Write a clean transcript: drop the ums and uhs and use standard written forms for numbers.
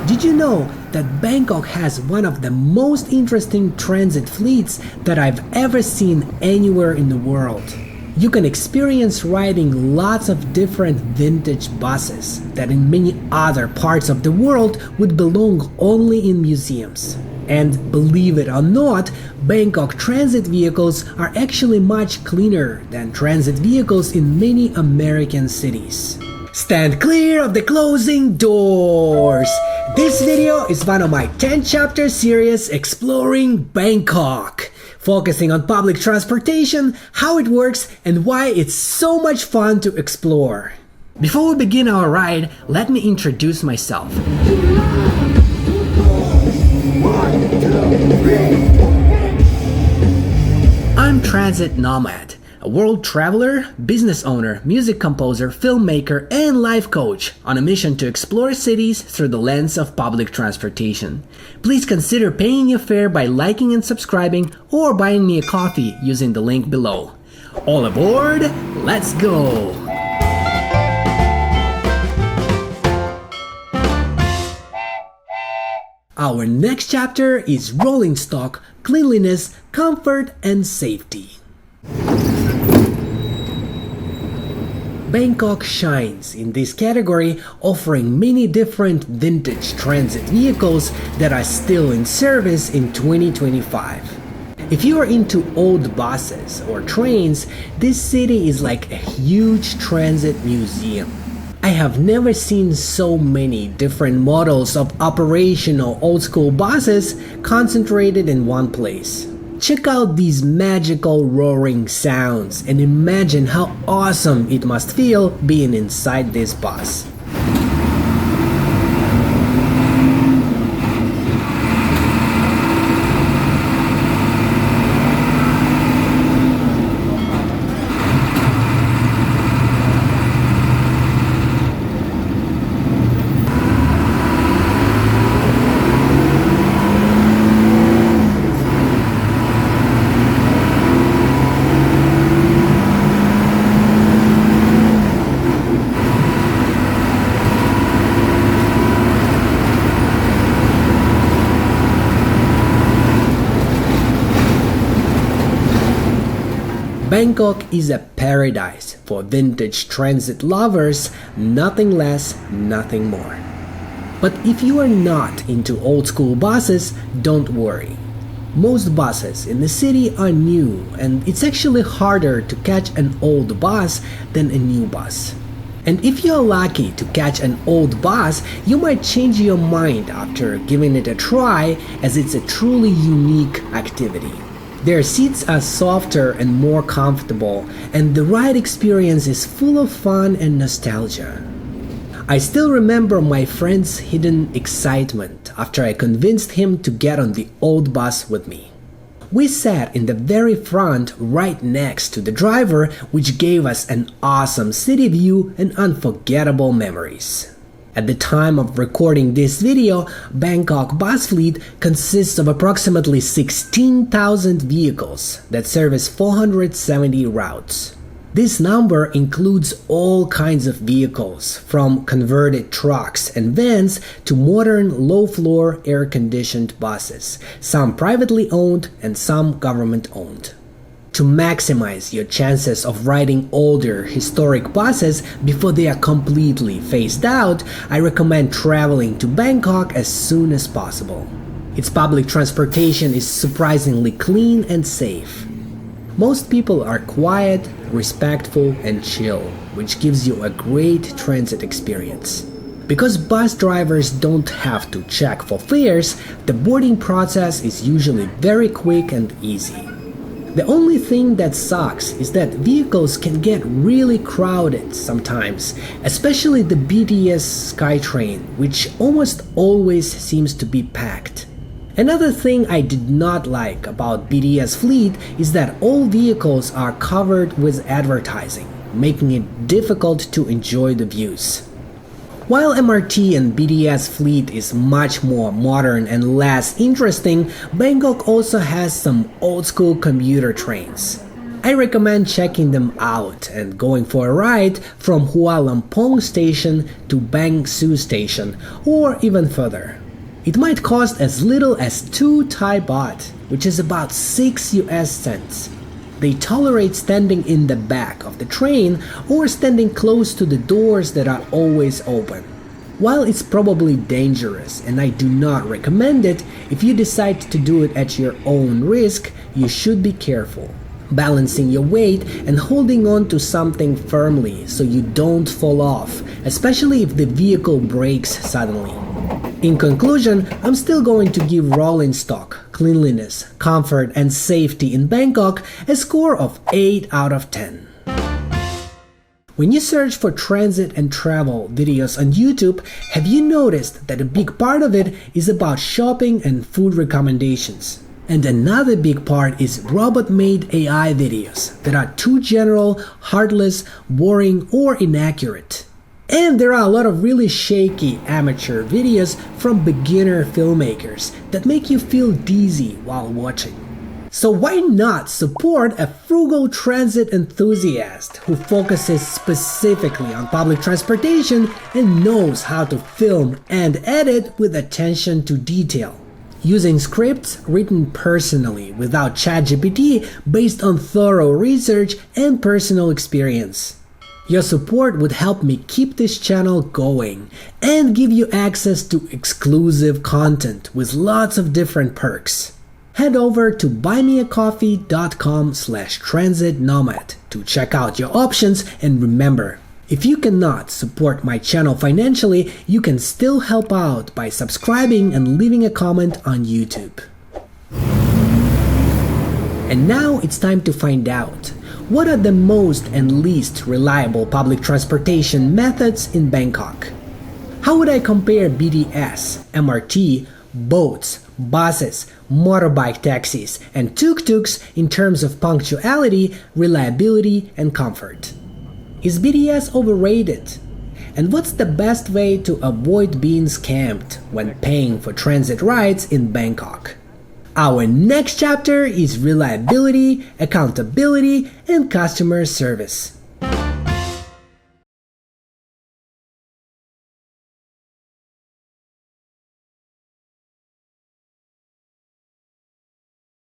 Did you know that Bangkok has one of the most interesting transit fleets that I've ever seen anywhere in the world? You can experience riding lots of different vintage buses that in many other parts of the world would belong only in museums. And believe it or not, Bangkok transit vehicles are actually much cleaner than transit vehicles in many American cities. Stand clear of the closing doors! This video is one of my 10-chapter series exploring Bangkok, focusing on public transportation, how it works, and why it's so much fun to explore. Before we begin our ride, let me introduce myself. I'm Transit Nomad, a world traveler, business owner, music composer, filmmaker, and life coach on a mission to explore cities through the lens of public transportation. Please consider paying your fare by liking and subscribing or buying me a coffee using the link below. All aboard, let's go! Our next chapter is rolling stock, cleanliness, comfort, and safety. Bangkok shines in this category, offering many different vintage transit vehicles that are still in service in 2025. If you are into old buses or trains, this city is like a huge transit museum. I have never seen so many different models of operational old-school buses concentrated in one place. Check out these magical roaring sounds and imagine how awesome it must feel being inside this bus. Bangkok is a paradise for vintage transit lovers, nothing less, nothing more. But if you are not into old school buses, don't worry. Most buses in the city are new, and it's actually harder to catch an old bus than a new bus. And if you're lucky to catch an old bus, you might change your mind after giving it a try, as it's a truly unique activity. Their seats are softer and more comfortable, and the ride experience is full of fun and nostalgia. I still remember my friend's hidden excitement after I convinced him to get on the old bus with me. We sat in the very front right next to the driver, which gave us an awesome city view and unforgettable memories. At the time of recording this video, Bangkok bus fleet consists of approximately 16,000 vehicles that service 470 routes. This number includes all kinds of vehicles, from converted trucks and vans to modern low-floor air-conditioned buses, some privately owned and some government-owned. To maximize your chances of riding older historic buses before they are completely phased out, I recommend traveling to Bangkok as soon as possible. Its public transportation is surprisingly clean and safe. Most people are quiet, respectful, and chill, which gives you a great transit experience. Because bus drivers don't have to check for fares, the boarding process is usually very quick and easy. The only thing that sucks is that vehicles can get really crowded sometimes, especially the BTS SkyTrain, which almost always seems to be packed. Another thing I did not like about BTS fleet is that all vehicles are covered with advertising, making it difficult to enjoy the views. While MRT and BTS fleet is much more modern and less interesting, Bangkok also has some old-school commuter trains. I recommend checking them out and going for a ride from Hua Lamphong Station to Bang Sue Station or even further. It might cost as little as 2 Thai baht, which is about 6 US cents. They tolerate standing in the back of the train or standing close to the doors that are always open. While it's probably dangerous and I do not recommend it, if you decide to do it at your own risk, you should be careful, balancing your weight and holding on to something firmly so you don't fall off, especially if the vehicle brakes suddenly. In conclusion, I'm still going to give rolling stock, cleanliness, comfort, and safety in Bangkok a score of 8 out of 10. When you search for transit and travel videos on YouTube, have you noticed that a big part of it is about shopping and food recommendations? And another big part is robot-made AI videos that are too general, heartless, boring, or inaccurate. And there are a lot of really shaky amateur videos from beginner filmmakers that make you feel dizzy while watching. So why not support a frugal transit enthusiast who focuses specifically on public transportation and knows how to film and edit with attention to detail, using scripts written personally without ChatGPT based on thorough research and personal experience. Your support would help me keep this channel going and give you access to exclusive content with lots of different perks. Head over to buymeacoffee.com/transitnomad to check out your options, and remember, if you cannot support my channel financially, you can still help out by subscribing and leaving a comment on YouTube. And now it's time to find out, what are the most and least reliable public transportation methods in Bangkok? How would I compare BTS, MRT, boats, buses, motorbike taxis, and tuk-tuks in terms of punctuality, reliability, and comfort? Is BTS overrated? And what's the best way to avoid being scammed when paying for transit rides in Bangkok? Our next chapter is reliability, accountability, and customer service.